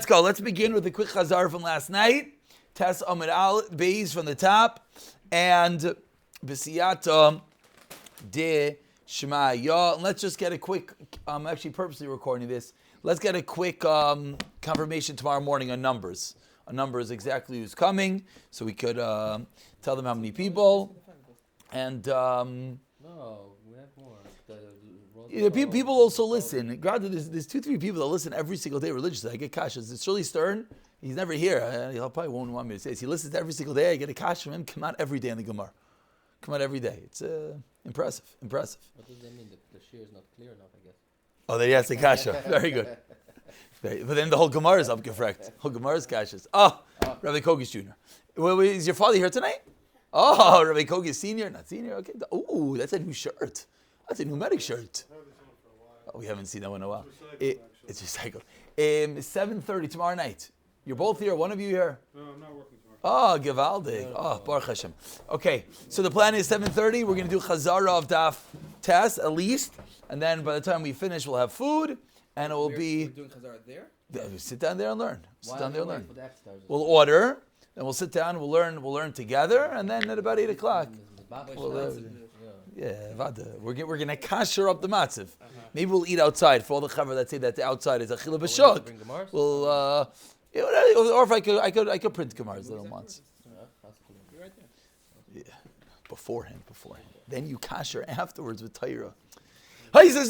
Let's go. Let's begin with a quick chazar from last night. Tes Amid Al Beis from the top, and B'siyata de Shemaya. And let's just get a quick. I'm actually purposely recording this. Let's get a quick confirmation tomorrow morning on numbers. On numbers exactly who's coming, so we could tell them how many people. And No, we have more. People also listen. Granted, there's 2-3 people that listen every single day religiously. I get kashas. It's Shirley Stern. He's never here. He probably won't want me to say this. He listens every single day. I get a kash from him. Come out every day in the Gemara. Come out every day. It's impressive. What does that mean? The shear is not clear enough, I guess. Oh, there he has the kasha. Very good. But then the whole Gemara is up gefrekt. Whole Gemara is kashas. Rabbi Kogish Jr. Well, is your father here tonight? Oh, Rabbi Kogish Senior? Not Senior? Okay. Oh, that's a new shirt. That's a pneumatic shirt. Oh, we haven't seen that one in a while. It's recycled. 7:30 tomorrow night. You're both here. One of you here? No, I'm not working tomorrow. Oh, Givaldig. Oh, Baruch Hashem. Okay, so the plan is 7:30. We're going to do Chazara of Daf Tes at least. And then by the time we finish, we'll have food. And it will be... We're doing Chazara there? Sit down there and learn. Why Sit down there and learn. for the exercises? We'll order. Then we'll sit down. We'll learn together. And then at about 8 o'clock. We're going to kasher up the matziv. Maybe we'll eat outside for all the chaver that say that the outside is a chila b'shuk. We'll, or if I could print Gemaras little ones. You're right there. Yeah, beforehand. Then you kasher afterwards with Torah. Let's do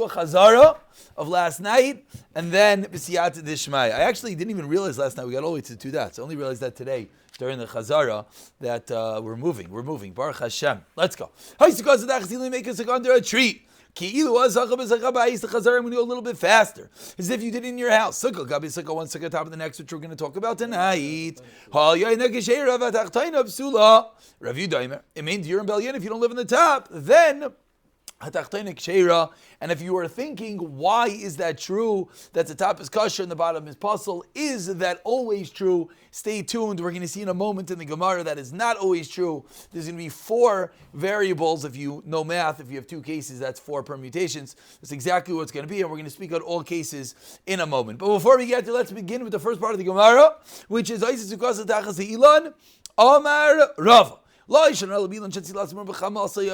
a chazara of last night, and then b'siyata d'shmaya. I actually didn't even realize last night we got all the way to 2 dots. I only realized that today during the chazara that we're moving. Baruch Hashem. Let's go. Make us under a tree. I'm going to do a little bit faster, as if you did in your house. Sukkah, Gabi Sukkah, one Sukkah top of the next, which we're going to talk about tonight. Rav Yudaimer. It means you're in Belyan if you don't live in the top. Then, and if you are thinking, why is that true, that the top is kosher and the bottom is puzzle, is that always true? Stay tuned. We're going to see in a moment in the Gemara that is not always true. There's going to be 4 variables. If you know math, if you have 2 cases, that's 4 permutations. That's exactly what it's going to be, and we're going to speak out all cases in a moment. But before we get to, let's begin with the first part of the Gemara, which is Amar Rava. A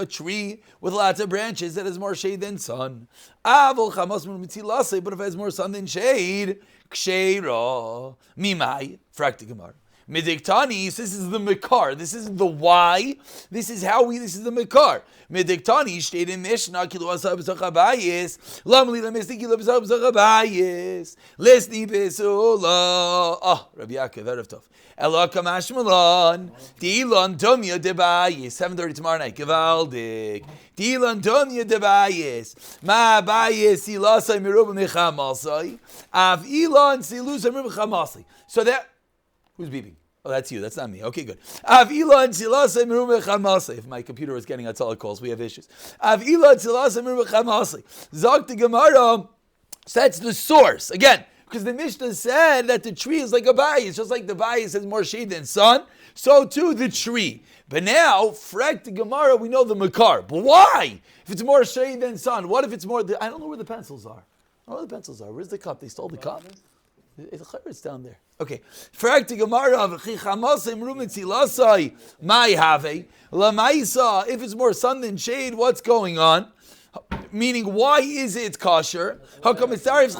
tree with lots of branches that has more shade than sun. But if it has more sun than shade, ksheira mimai frakti gemara. Midiktanis, this is the Mekar. This is the why. This is the Mekar. Midiktanis, state in Mishnah, kilo asab zachabayis, lamli lamisti kilo asab zachabayis, lesni besula. Rabbi Yaakov, Erev Tov. Ela kamash malan, dilan domya debayis. 7:30 tomorrow night. Givaldik. Dilan domya debayis. Ma bayis ilasai miruba mechamasai. Av ilan silusai miruba chamasai. So that. Who's beeping? Oh, that's you. That's not me. Okay, good. If my computer is getting Atzala calls, we have issues. Zok the Gemara, so that's the source. Again, because the Mishnah said that the tree is like a bayis, just like the bayis has more shade than sun, so too the tree. But now, frek the Gemara, we know the Makar. But why? If it's more shade than sun, what if it's more... I don't know where the pencils are. I don't know where the pencils are. Where's the cup? They stole the cup. It's down there. Okay. If it's more sun than shade, what's going on? Meaning, why is it kosher? How come it's kosher?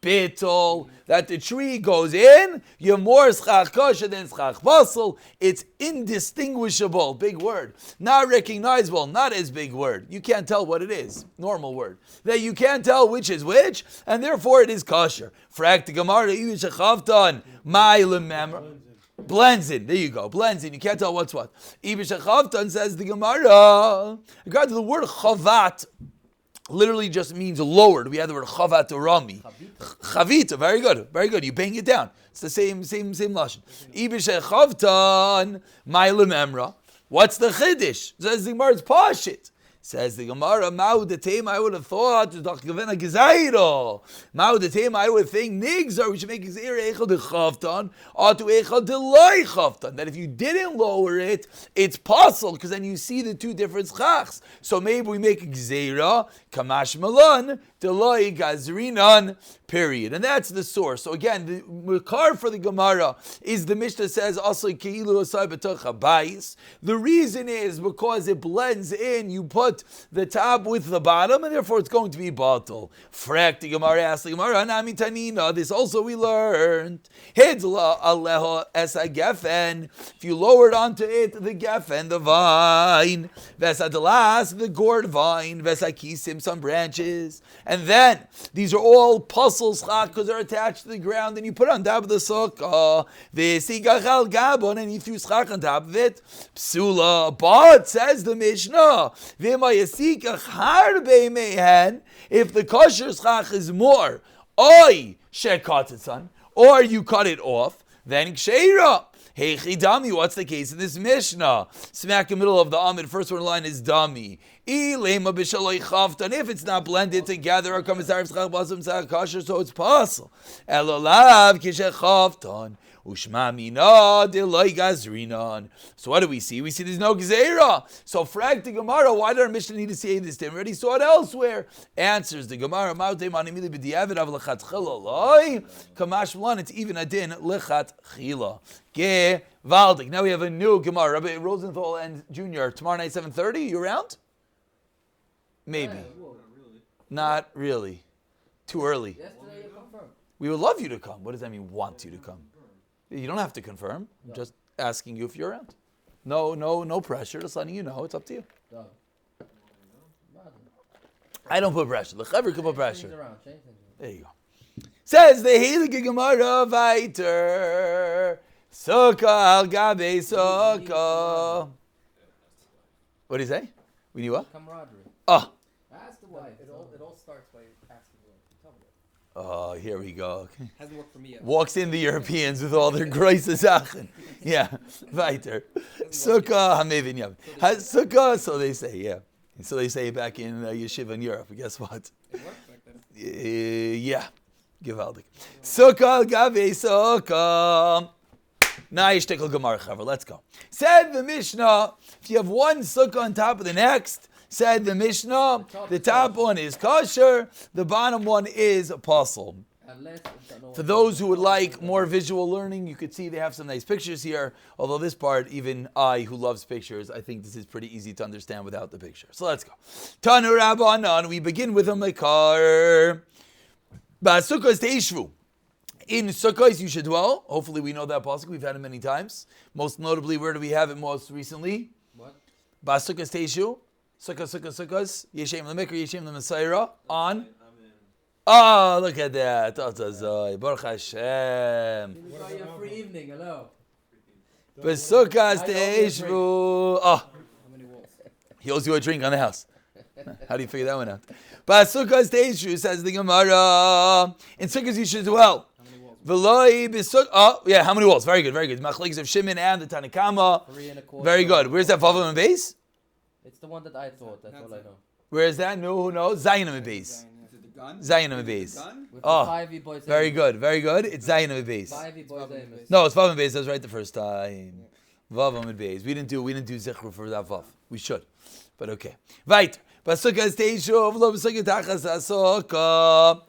Bittul, that the tree goes in, you're more schach kosher than schach basel. It's indistinguishable, big word. Not recognizable, not as big word. You can't tell what it is, normal word. That you can't tell which is which, and therefore it is kosher. Frak the Gemara, even shechavtan, my lememra. Blends in, there you go, blends in, you can't tell what's what. Even shechavtan says the Gemara, regard to the word chavat, literally just means lowered. We have the word chavat rami. Chavita, very good. You bang it down. It's the same lashon. Ibishe chavtan ma'ilem emra. What's the chiddush? Says the Gemara, it's pashit. Says the Gemara, Ma'u Detem, I would have thought, Doch Gevena Gezairo. Ma'u Detem, I would think, Nigzar, we should make Gezairo Echad de Chavtan, or to Echad de Loi Chavtan. That if you didn't lower it, it's possible, because then you see the two different schachs. So maybe we make a Gezaira, Kamash Malan, Deloi Gazrinan, period. And that's the source. So again, the Makar for the Gemara is the Mishnah says, Asay Keilu Asay B'Toch HaBayis. The reason is because it blends in, you put the top with the bottom, and therefore it's going to be batal. Frak the Gemara asks the Gemara, Nami Tanina, this also we learned. Hidla Aleho Esa Gefen. If you lowered onto it the Gefen, the vine, Vesadalas, the gourd vine, Vesakisim, some branches. And then, these are all puzzles because they're attached to the ground, and you put it on top of the sukkah. Vesigachal Gabon, and you threw schach on top of it. Psula, but, says the Mishnah, if the kosher schach is more, or you cut it off, then ksheira. Hey Chidami, what's the case in this Mishnah? Smack in the middle of the Amid, first one line is Dami. And if it's not blended together, so it's possible. So what do we see? We see there's no Gezerah. So frag the Gemara, why did our Mishnah need to say this? They already saw it elsewhere. Answers the Gemara, it's even a din lechat chila. Gevaldik. Now we have a new Gemara. Rabbi Rosenthal and Jr. Tomorrow night 7:30. You around? Maybe. Not really. Too early. Yesterday you confirmed. We would love you to come. What does that mean, want you to come? You don't have to confirm. I'm just asking you if you're around. No pressure. Just letting you know. It's up to you. No. I don't put pressure. The Chaver can put pressure. Change things. There you go. Says the Heilige Gemara weiter. Sukkah al gabe sukkah. What do you say? We knew what? Camaraderie. Oh. Ask the wife. It all starts by asking the wife. Oh, here we go. Hasn't worked for me yet. Walks in the Europeans with all their große Sachen. Yeah, weiter. Sukkah hamevin yav. Sukkah, so they say, yeah. So they say back in yeshiva in Europe. Guess what? It worked back then. Yeah, gewaldig. Sukkah gabe sukkah. Nice shtickle gemara chaver. Let's go. Said the Mishnah, if you have one sukkah on top of the next, said the Mishnah, the top one is kosher, the bottom one is apostle. For those who would like more visual learning, you could see they have some nice pictures here. Although this part, even I, who loves pictures, I think this is pretty easy to understand without the picture. So let's go. Tanu Rabbanan, we begin with a Makar. Ba'sukkos teishvu. In Sukkos you should dwell. Hopefully we know that pasuk. We've had it many times. Most notably, where do we have it most recently? What? Ba'sukkos teishvu. Sukkos. Yeshem lemikra, Yeshem lemesayra. On. Oh, look at that. Baruch Hashem. You got your free evening. Hello. B'sukkos teishvu. Oh. How many walls? He owes you a drink on the house. How do you figure that one out? B'sukkos teishvu, says the Gemara. In Sukkos you should dwell. V'loi b'sukkah. Oh, yeah, how many walls? Very good. Machlekes of Shimon and the Tanakama. 3 1/4. Very good. Where's that Vavam and base? It's the one that I thought. That's all I know. Where is that? No, who knows? Zayin and base. Zayin and base. With Oh, the 5 boys. very good. It's Zayin and base. 5 boys. Amos. No, it's Vavam and base. That was right the first time. Vavam and base. We didn't do Zechru for that Vav. We should, but okay. Right. B'sukkah teishuv lo b'sukkah tachas hasukkah.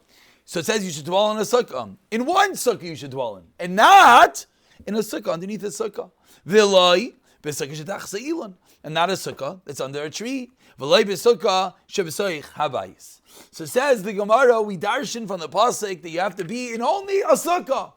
So it says you should dwell in a sukkah. In one sukkah you should dwell in, and not in a sukkah underneath a sukkah. V'loi b'sukkah shetachas ha'ilon, and not a sukkah that's under a tree. V'loi b'sukkah shebesoich habayis. So says the Gemara, we darshan from the pasuk that you have to be in only a sukkah,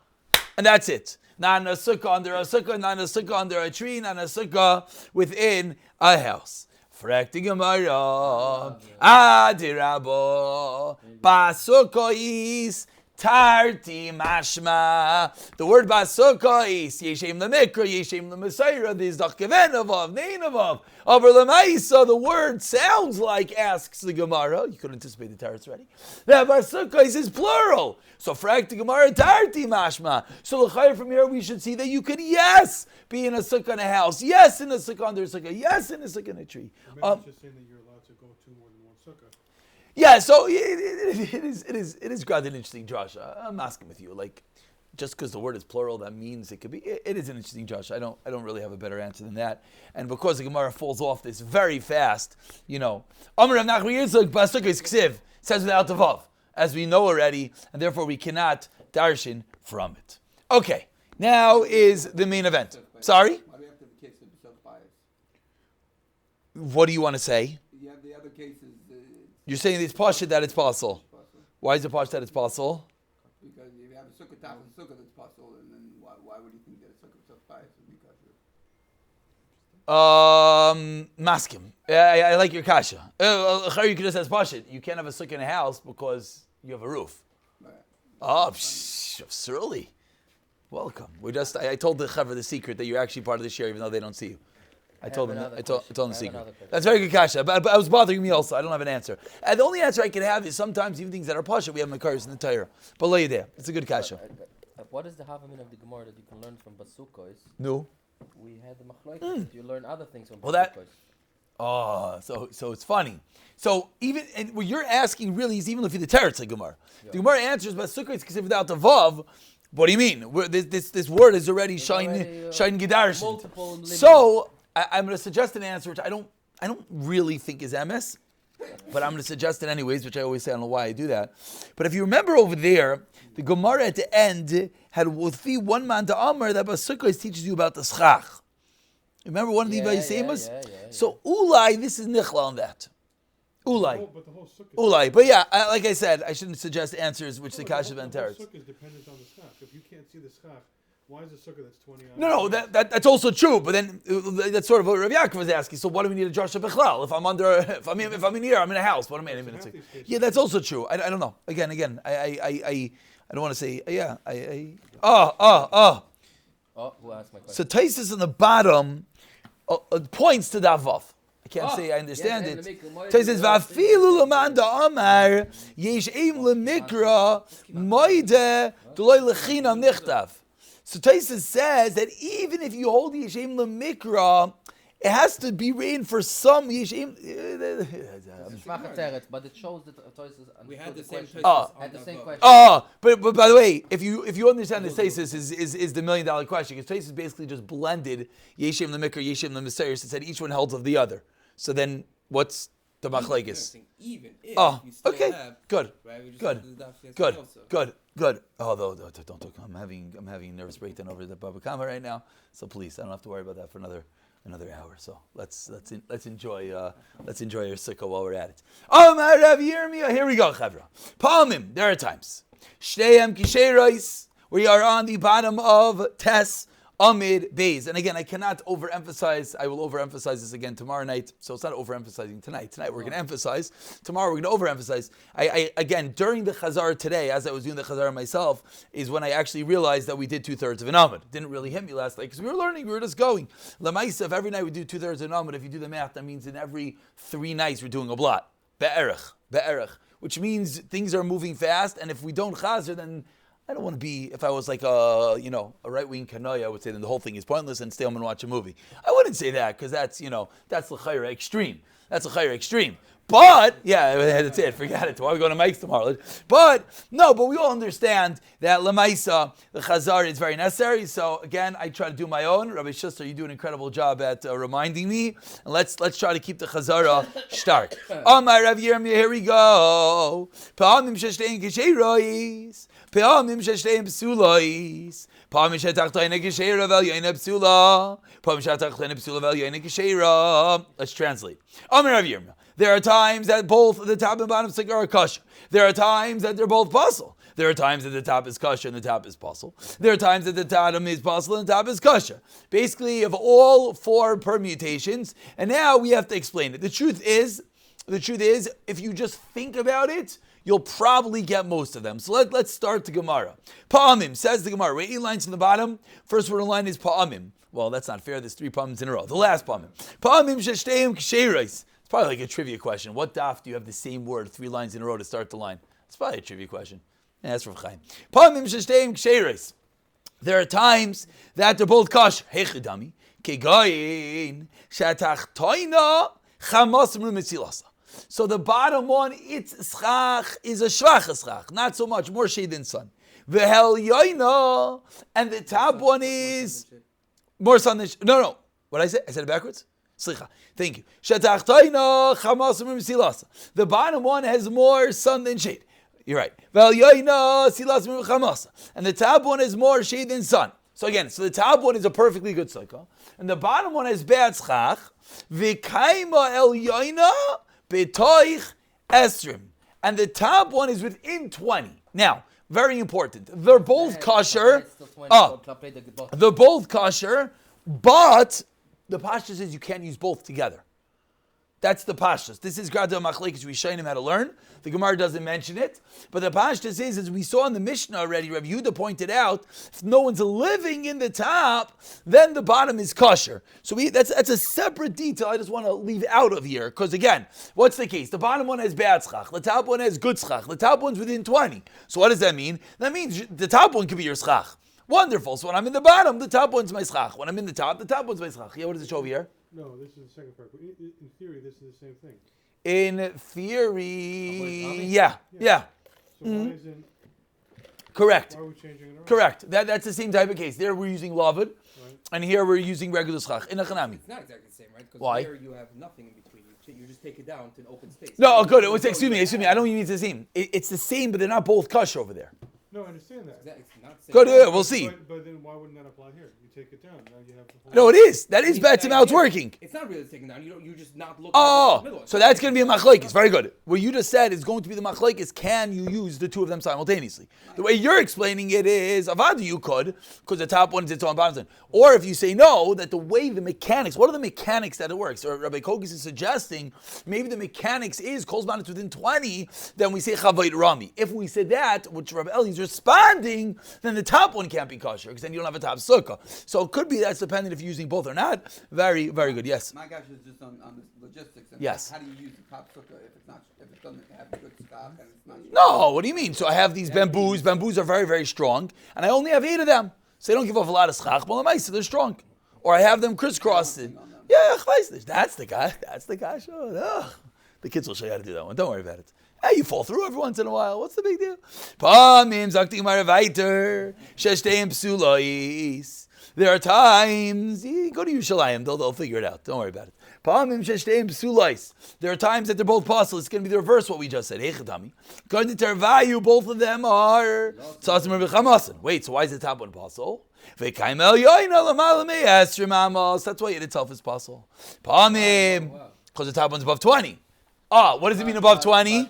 and that's it. Not in a sukkah under a sukkah, not in a sukkah under a tree, not in a sukkah within a house. Frak the Gemara, Adirabo, Basukois Tarti mashma. The word basukah is yeshem lemikra, yeshem lemesayra. There's doch kevenavav, neinavav. Over lemaisa, the word sounds like asks the Gemara. You could anticipate the tarts already. That basukah is plural. So frag the Gemara tarti mashma. So l'chayr from here we should see that you could be in a sukkah in a house, yes in a sukkah under a sukkah, yes in a sukkah in a tree. Maybe it's just saying that you're allowed to go to more than one sukkah. Yeah, so it is quite an interesting Josh. I'm asking with you, like, just because the word is plural, that means it could be. It is an interesting Josh. I don't really have a better answer than that. And because the Gemara falls off this very fast, Amar Rav Nachman Yitzchak Basukah is ksiv, says without the vav, as we know already, and therefore we cannot darshan from it. Okay, now is the main event. Sorry. Why do you have to have a case of self-bias? What do you want to say? You have the other cases. You're saying it's pashut that it's possible. Why is it pashut that it's possible? Because if you have a sukkah top and sukkah that's possible, and then why would you think that a sukkah self-bias would be kosher? Maskim. I like your kasha. You could just say it's pashut. You can't have a sukkah in a house because you have a roof. Right. Oh, surely. Welcome. I told the chaver the secret that you're actually part of the share, even though they don't see you. I told them the secret. That's very good kasha, but I was bothering me also. I don't have an answer. And the only answer I can have is sometimes even things that are pasha, we have makaris in the Torah. But lay there. It's a good kasha. What is the havamin of the Gemara that you can learn from basukos? No. We had the machlokes. You learn other things from Well, basukos. so it's funny. So even and what you're asking really is even if the Torah the Gemara. Yeah. The Gemara answers basukos because without the vav. What do you mean? This word is already shain gedarshin. So I'm going to suggest an answer which I don't really think is MS, but I'm going to suggest it anyways, which I always say. I don't know why I do that. But if you remember over there, the Gemara at the end had one man to Amar that Basukos teaches you about the schach. Remember one of the Vayisemas? So Ulai, this is nichla on that. Ulai. Ulai. But yeah, like I said, I shouldn't suggest answers which the Kasha Ben Teretz. The sukkah is dependent on the schach. If you can't see the schach, why is the sukkah that's 20 hours? No, that's also true. But then that's sort of what Rav Yaakov was asking. So why do we need a drasha bechlal? If I'm in here, I'm in a house. What am I mean? Yeah, that's also true. I don't know. Again, I don't want to say. Yeah, Oh, who asked my question? So Taisus in the bottom points to that vav. I can't say I understand it. Taisus vafilu lamanda amar yesh im lemikra moide d'loy lechinam nichtav. So Taisus says that even if you hold Yeshem Lemikra, it has to be written for some Yeshem. But it shows that Taisus. We had the same question. But by the way, if you understand the Taisus is the $1 million question, because Taisus basically just blended Yeshem Lemikra, Yeshem Lemesayir, and said each one holds of the other. So then what's the machlekes? Even if you still okay, have, good, right, good. Although don't talk, I'm having a nervous breakdown over the Baba Kama right now. So please, I don't have to worry about that for another hour. So let's enjoy our sukkah while we're at it. Rav Yirmiyah, here we go, chavra. Palmim. There are times. Shteihem kisherais. We are on the bottom of Tes Amid Beis. And again, I cannot overemphasize. I will overemphasize this again tomorrow night. So it's not overemphasizing tonight. Tonight we're going to emphasize. Tomorrow we're going to overemphasize. I again, during the Chazar today, as I was doing the Chazar myself, is when I actually realized that we did 2/3 of an Amid. It didn't really hit me last night because we were learning. We were just going. Lamaisa, if every night we do 2/3 of an Amid, if you do the math, that means in every 3 nights we're doing a blot. Be'erich. Which means things are moving fast. And if we don't Chazar, then I don't want to be, if I was like a right-wing kanoi, I would say then the whole thing is pointless and stay home and watch a movie. I wouldn't say that because that's l'chayra extreme. That's l'chayra extreme. But, yeah, that's it. Forget it. Why are we going to Mike's tomorrow? But we all understand that Lamaisa, the Chazar, is very necessary. So, again, I try to do my own. Rabbi Schuster, you do an incredible job at reminding me. And let's try to keep the Chazara stark. Amar Rav Yirmiyah, here we go. Pa'amim sheshtein kisherois. Pa'amim sheshtein psulois. Pa'amim shetachtoin kishera vel yoina psula. Pa'amim shetachtoin psula vel yoina kishera. Let's translate. Amar Rav Yirmiyah. There are times that both the top and bottom sukkah are kosher. There are times that they're both puzzle. There are times that the top is kosher and the top is puzzle. There are times that the bottom is puzzle and the top is kosher. Basically, of all 4 permutations, and now we have to explain it. The truth is, if you just think about it, you'll probably get most of them. So let's start the Gemara. Pa'amim, says the Gemara. Right, 8 lines from the bottom. First word in line is Pa'amim. Well, that's not fair. There's 3 Pa'amim in a row. The last Pa'amim. Pa'amim sheshteim k'sheiros. It's probably like a trivia question. What daf do you have the same word 3 lines in a row to start the line? It's probably a trivia question. Yeah, that's from Chaim. Pa'amim sheshteim k'sheiros. There are times that they're both kosher. Hechidami. Kegayin. Shatachtoina. Chamas mitzilas. So the bottom one, its schach, is a shvach schach. Not so much. More shade than sun. V'hel yoina. And the top one is more sun than... No. What did I say? I said it backwards? Slicha. Thank you. Shatachtoina. Chamas mitzilas. The bottom one has more sun than shade. You're right. And the top one is more shade than sun. So again, the top one is a perfectly good sukkah, and the bottom one has bad schach. V'kaima el yoina betoich esrim, and the top one is within 20. Now, very important. They're both kosher. They're both kosher, but the pashtus says you can't use both together. That's the pashtus. This is Grada Machlekes we show him how to learn. The Gemara doesn't mention it. But the pashtus is, as we saw in the Mishnah already, Rabbi Yehuda pointed out, if no one's living in the top, then the bottom is kosher. So that's a separate detail I just want to leave out of here. Because again, what's the case? The bottom one has bad schach. The top one has good schach. The top one's within 20. So what does that mean? That means the top one could be your schach. Wonderful. So when I'm in the bottom, the top one's my schach. When I'm in the top one's my schach. Yeah, what does it show over here? No, this is the second part. In theory, this is the same thing. In theory, yeah. So why isn't... Correct. Why are we changing it around? Correct. That's the same type of case. There we're using lavid, Right. and here we're using regular schach. In a chanami. It's not exactly the same, right? Because Why? there you have nothing in between. You just take it down to an open space. No, good. Excuse me. I don't mean it's the same. It's the same, but they're not both kosher over there. No, I understand that. It's not the same. Good. Yeah, we'll see. But then why wouldn't that apply here? You take it down. Now you have the whole... No, it is. That is better how it's working. It's not really taken down. You just not look. Oh, at the middle. so that's going to be a machlokes. Very good. What you just said is going to be the machlokes. Can you use the two of them simultaneously? The way you're explaining it is, avadu you could, because the top one is its own bottom one. Or if you say no, that the way the mechanics, what are the mechanics that it works? Or Rabbi Kokis is suggesting maybe the mechanics is kol zman it's within 20, then we say chavayit rami. If we say that, which Rabbi Eli is responding, then the top one can't be kosher because then you don't have a top sukkah. So it could be that's dependent if you're using both or not. Very, very good. Yes. My guess is just on the logistics. And Yes. How do you use the top sukkah if it doesn't have good stock and it's not? No, what do you mean? So I have these bamboos. Bamboos are very, very strong, and I only have 8 of them. So they don't give off a lot of schach, but they're strong. Or I have them crisscrossed. Yeah, that's the guy. That's the guy. Sure. The kids will show you how to do that one. Don't worry about it. Hey, you fall through every once in a while. What's the big deal? There are times, go to Yerushalayim, they'll figure it out. Don't worry about it. There are times that they're both possible. It's going to be the reverse what we just said. According to Tervayu, both of them are Wait, so why is the top one possible? That's why it itself is possible. Because the top one's above 20. What does it mean above 20?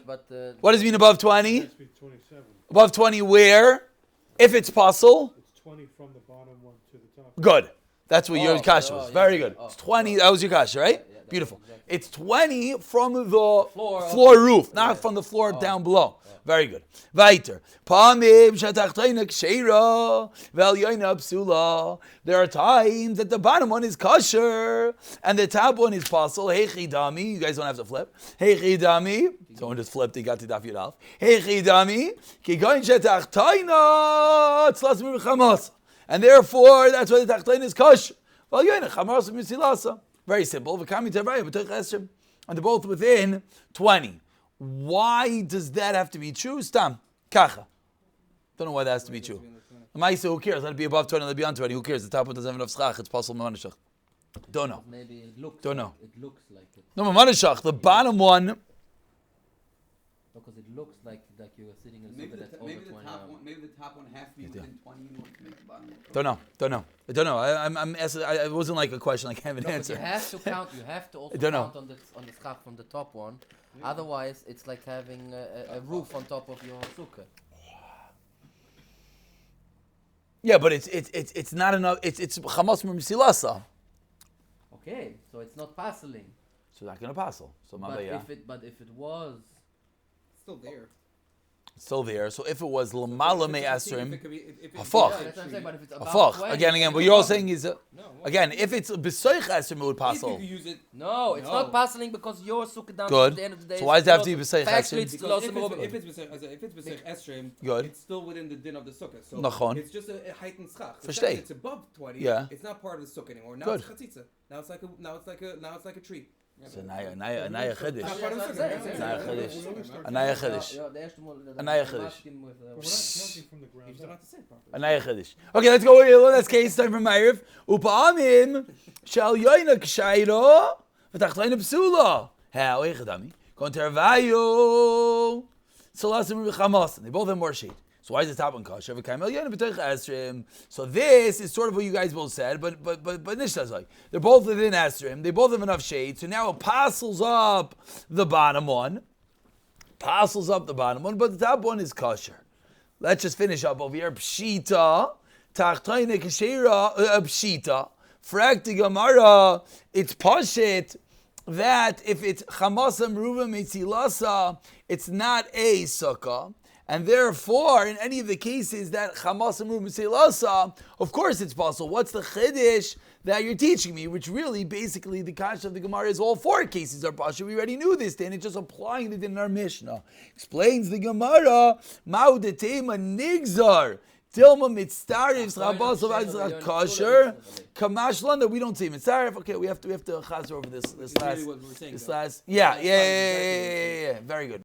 What does it mean above 20? It be 27. Above 20 where? If it's possible? It's 20 from the bottom one to the top. Good. That's what your kasha was. Very good. It's 20. That was your kasha, right? Yeah, Beautiful. exactly. It's 20 from the floor roof, not from the floor down below. Very good. Weiter. There are times that the bottom one is kosher and the top one is pasul. Hechidami. You guys don't have to flip. Hechidami. Someone just flipped. He got to daf yudalf. Hechidami. And therefore, that's why the tachtain is kosher. Very simple. And they're both within 20. Why does that have to be true? Stam. Kacha. Don't know why that has to be true. Maisa, who cares? Let it be above 20, let it be on 20. Who cares? The top one doesn't have enough schach. It's possible manashach. Don't know. Maybe it looks. Don't know. It looks like it. No, manashach. The bottom one. Because it looks like you are sitting in a Maybe sukkah that's over 20 now. maybe the top one has to be within 20 in order to make the bottom one. Don't know. I'm asking. It wasn't like a question. I can't even answer. You have to count. You have to also don't know. count on the schach from the top one. Yeah. Otherwise, it's like having a roof on top of your sukkah. Yeah, but it's not enough. It's chamas misilasa. Okay, so it's not parceling. So it's not going to passel. So But if it was Still there. Still there. So if it was Lamala Me Esrim, Yeah, that's Hafach. what I'm saying, but if it's about Hafach. 20, Again. What you're all saying is, again, if it's Besoich Esrim, it would If you passel. could use it, No, it's No. not passing because your sukkah down Good. at the end of the day. So why does it have to be Factually, B'seich Esrim? it's because lost if in it's Besech Esrim, Good. it's still within the din of the sukkah. So Nachon. it's just a heightened schach. So Verstehe. it's above 20. Yeah. It's not part of the sukkah anymore. Now Good. it's chatzitza. Now it's like a tree. It's a Naya Chiddush. Not part of the sukkah. It's Naya Chiddush. We're A Naya Chiddush. A Naya Chiddush. not counting from the ground You still up. have to say it properly. A Naya Chiddush. Okay, let's go. Let's case time from Ma'ariv. Upa'amim shal yoina k'shayro v'tachtayna psula. How? Eichadami. Kontervayo. Salasim v'chamas. They both have more shade. So why is the top one kosher? So this is sort of what you guys both said, but Nishtazai. They're both within Esrim. They both have enough shade. So now it parcels up the bottom one. But the top one is kosher. Let's just finish up over here. Pshita. Tachtayne kashera pshita. Frakti Gemara. It's pashit that if it's chamasam ruva mitzilasa, it's not a sukkah. And therefore, in any of the cases that Chamas and Ruben say Lasa, of course it's possible. What's the Chiddush that you're teaching me? Which really, basically, the Kasha of the Gemara is all four cases are Pasha. We already knew this, then it's just applying it in our Mishnah. Explains the Gemara, Ma'u detema nigzar, Dilma mitzarif, Rabas of kosher, Kamashlan, that we don't say mitzarif. Okay, we have to chazer over this Really last, what we were saying, this though. last, yeah, very good.